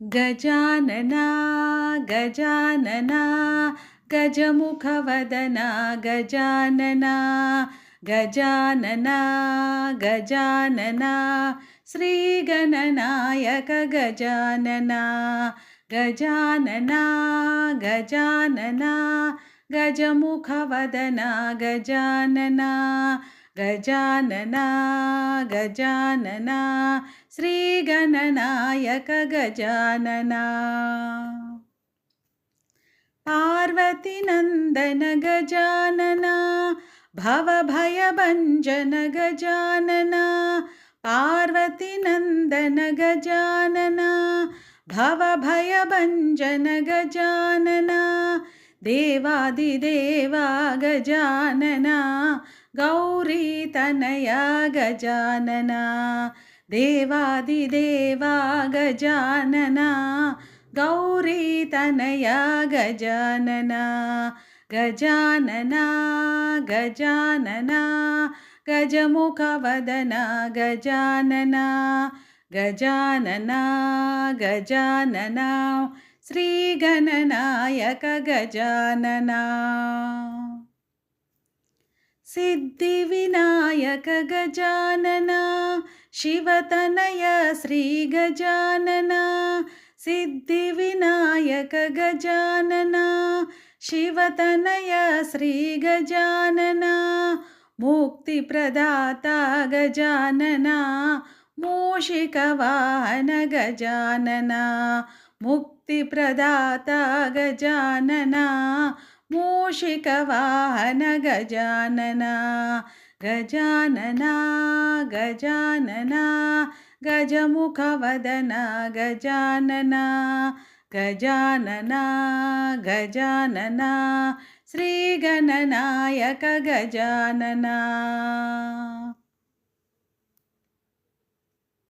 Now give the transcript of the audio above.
Gajanana Gajanana गजमुखवदना Gajanana Gajanana Gajanana श्रीगणनायक Gajanana Gajanana Gajanana गजमुखवदना Gajanana Gajanana Gajanana श्रीगणनायक Gajanana Parvatinandan Gajanana भवभयभञ्जन Gajanana Parvatinandan Gajanana भवभयभञ्जन Gajanana देवादिदेवा Gajanana गौरीतनया Gajanana देवादिदेवा Gajanana गौरीतनया Gajanana Gajanana Gajanana गजमुखवदना Gajanana Gajanana Gajanana श्रीगणनायक Gajanana Siddhivinayak Gajanana शिवतनय श्रीगजानना Siddhivinayak Gajanana शिवतनय श्रीगजानना मुक्तिप्रदाता Gajanana मूषिकवाहन Gajanana मुक्तिप्रदाता Gajanana मूषिकवाहन Gajanana Gajanana Gajanana गजमुखवदना Gajanana Gajanana Gajanana श्रीगणनायक Gajanana.